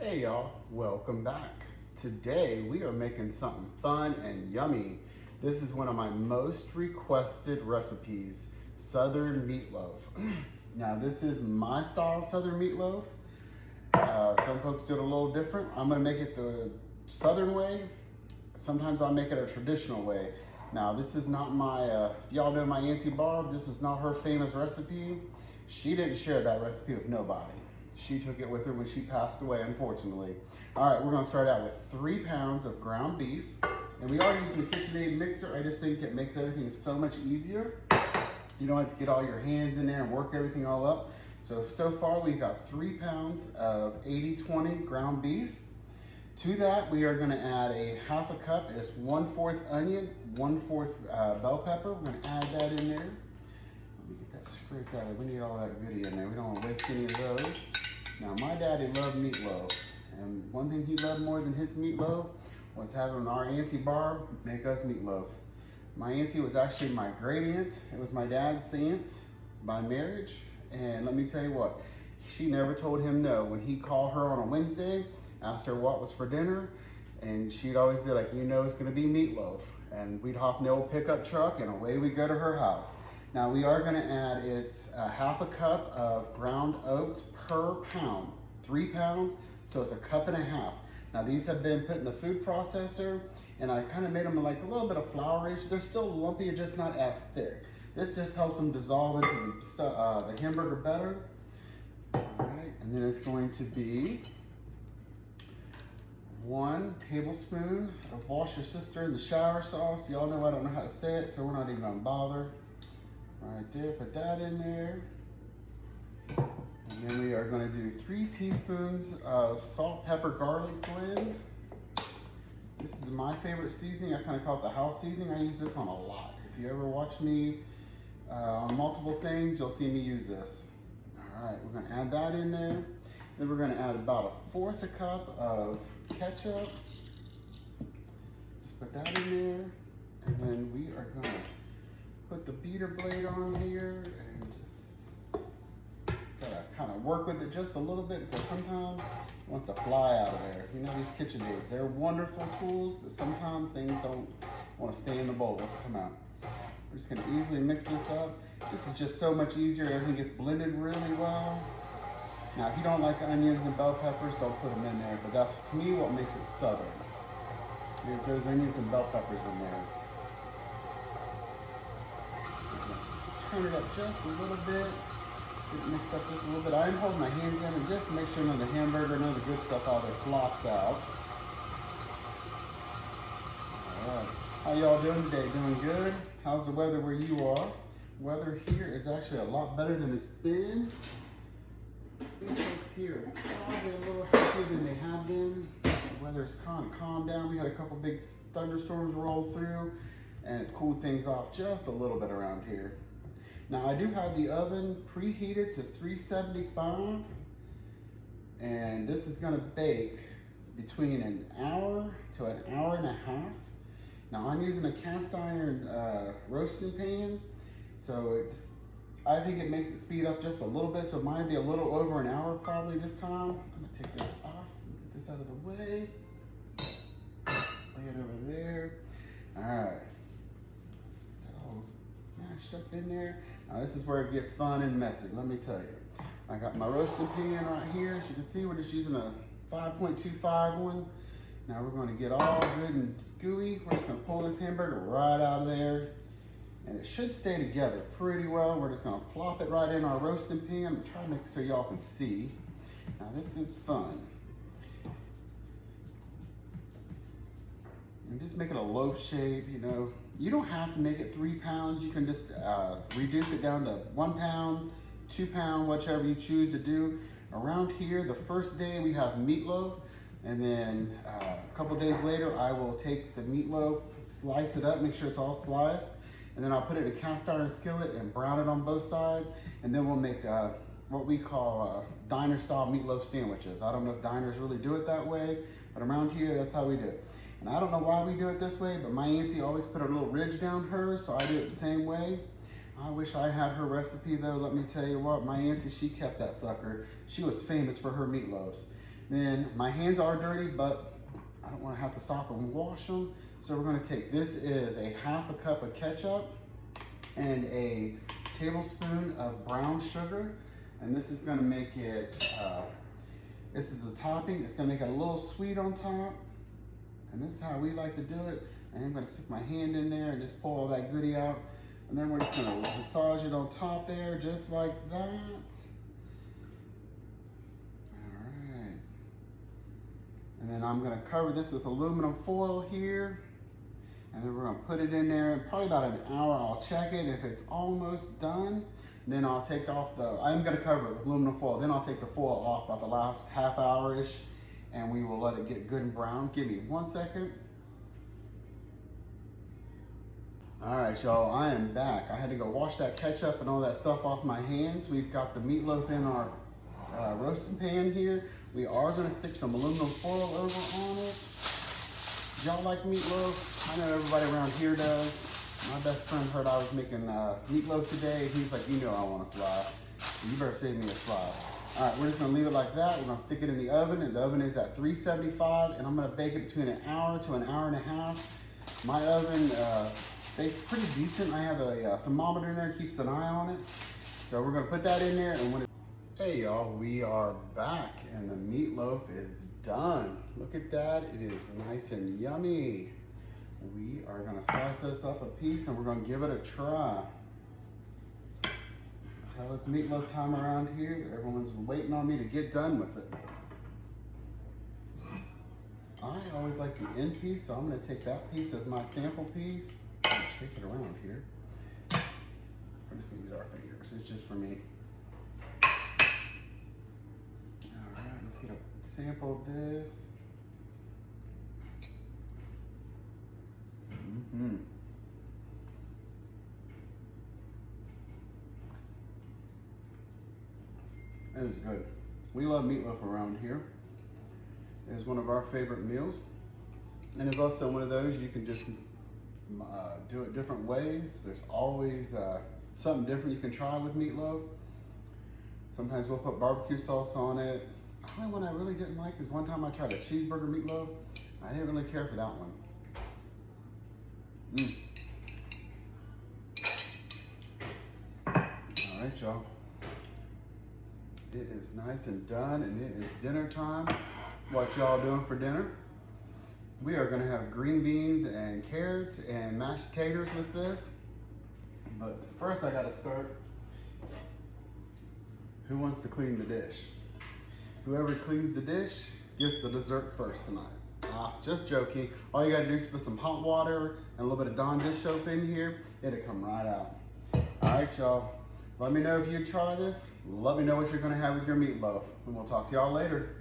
Hey y'all, welcome back. Today we are making something fun and yummy. This is one of my most requested recipes, Southern meatloaf. Now this is my style Southern meatloaf. Some folks do it a little different. I'm gonna make it the Southern way. Sometimes I'll make it a traditional way. Now this is not my, if y'all know my Auntie Barb, this is not her famous recipe. She didn't share that recipe with nobody. She took it with her when she passed away, unfortunately. All right, we're gonna start out with 3 pounds of ground beef. And we are using the KitchenAid mixer. I just think it makes everything so much easier. You don't have to get all your hands in there and work everything all up. So far we've got 3 pounds of 80-20 ground beef. To that, we are gonna add a half a cup. It's 1/4 onion, 1/4 bell pepper. We're gonna add that in there. Let me get that scraped out of there. We need all that goodie in there. We don't wanna waste any of those. Now, my daddy loved meatloaf, and one thing he loved more than his meatloaf was having our Auntie Barb make us meatloaf. My auntie was actually my great aunt. It was my dad's aunt by marriage, and let me tell you what, she never told him no. When he called her on a Wednesday, asked her what was for dinner, and she'd always be like, you know it's gonna be meatloaf. And we'd hop in the old pickup truck and away we go to her house. Now we are gonna add, it's a half a cup of ground oats per pound, 3 pounds, so it's a cup and a half. Now these have been put in the food processor, and I kind of made them like a little bit of flourish. They're still lumpy, just not as thick. This just helps them dissolve into the hamburger better. All right, and then it's going to be 1 tablespoon of wash your sister in the shower sauce. Y'all know I don't know how to say it, so we're not even gonna bother. Right there, put that in there. And then we are gonna do 3 teaspoons of salt, pepper, garlic blend. This is my favorite seasoning. I kind of call it the house seasoning. I use this on a lot. If you ever watch me on multiple things, you'll see me use this. All right, we're gonna add that in there. Then we're gonna add about 1/4 a cup of ketchup. Just put that in there. And then we are gonna put the beater blade on here and just gotta kind of work with it just a little bit, because sometimes it wants to fly out of there. You know, these KitchenAids, they're wonderful tools, but sometimes things don't want to stay in the bowl. Let's come out. We're just gonna easily mix this up. This is just so much easier. Everything gets blended really well. Now, if you don't like onions and bell peppers, don't put them in there, but that's, to me, what makes it Southern, is those onions and bell peppers in there. Turn it up just a little bit. Get it mixed up just a little bit. I'm holding my hands in and just make sure none of the hamburger, none of the good stuff out there flops out. All right. How y'all doing today? Doing good? How's the weather where you are? Weather here is actually a lot better than it's been. These folks here are probably a little happier than they have been. The weather's kind of calmed down. We had a couple big thunderstorms roll through, and it cooled things off just a little bit around here. Now I do have the oven preheated to 375, and this is gonna bake between an hour to an hour and a half. Now I'm using a cast iron roasting pan, so I think it makes it speed up just a little bit, so mine will be a little over an hour probably this time. I'm gonna take this off, get this out of the way, lay it over there. All right. Mashed up in there. Now this is where it gets fun and messy, let me tell you. I got my roasting pan right here. As you can see, we're just using a 5.25 one. Now we're going to get all good and gooey. We're just going to pull this hamburger right out of there, and it should stay together pretty well. We're just going to plop it right in our roasting pan. I'm trying to make sure y'all can see. Now this is fun. And just make it a loaf shape, you know. You don't have to make it 3 pounds. You can just reduce it down to 1 pound, 2 pound, whichever you choose to do. Around here, the first day we have meatloaf, and then a couple days later, I will take the meatloaf, slice it up, make sure it's all sliced, and then I'll put it in a cast iron skillet and brown it on both sides, and then we'll make what we call diner style meatloaf sandwiches. I don't know if diners really do it that way, but around here, that's how we do it. And I don't know why we do it this way, but my auntie always put a little ridge down hers, so I do it the same way. I wish I had her recipe though. Let me tell you what, my auntie, she kept that sucker. She was famous for her meatloaves. Then my hands are dirty, but I don't want to have to stop and wash them. So we're going to take, this is a half a cup of ketchup and a tablespoon of brown sugar. And this is going to make it, this is the topping. It's going to make it a little sweet on top. And this is how we like to do it. And I'm going to stick my hand in there and just pull all that goodie out. And then we're just going to massage it on top there, just like that. And then I'm gonna cover this with aluminum foil here. And then we're gonna put it in there, probably about an hour. I'll check it. If it's almost done, then I'll take off I'm gonna cover it with aluminum foil. Then I'll take the foil off about the last half hour-ish, and we will let it get good and brown. Give me 1 second. All right, y'all, I am back. I had to go wash that ketchup and all that stuff off my hands. We've got the meatloaf in our roasting pan here. We are gonna stick some aluminum foil over on it. Y'all like meatloaf? I know everybody around here does. My best friend heard I was making meatloaf today. He's like, you know I want a slice. You better save me a slice. All right, we're just gonna leave it like that. We're gonna stick it in the oven, and the oven is at 375, and I'm gonna bake it between an hour to an hour and a half. My oven bakes pretty decent. I have a thermometer in there, keeps an eye on it. So we're gonna put that in there, and when hey y'all, we are back and the meatloaf is done. Look at that, it is nice and yummy. We are gonna slice this up a piece and we're gonna give it a try. Tell it's meatloaf time around here. Everyone's waiting on me to get done with it. I always like the end piece, so I'm gonna take that piece as my sample piece. Chase it around here. We're just gonna use our fingers, it's just for me. Let's get a sample of this. It is good. We love meatloaf around here. It's one of our favorite meals. And it's also one of those you can just do it different ways. There's always something different you can try with meatloaf. Sometimes we'll put barbecue sauce on it. The only one I really didn't like is one time I tried a cheeseburger meatloaf. I didn't really care for that one. All right, y'all. It is nice and done, and it is dinner time. What y'all doing for dinner? We are gonna have green beans and carrots and mashed potatoes with this. But first I gotta start. Who wants to clean the dish? Whoever cleans the dish gets the dessert first tonight. Just joking. All you gotta do is put some hot water and a little bit of Dawn dish soap in here. It'll come right out. All right, y'all. Let me know if you try this. Let me know what you're gonna have with your meatloaf. And we'll talk to y'all later.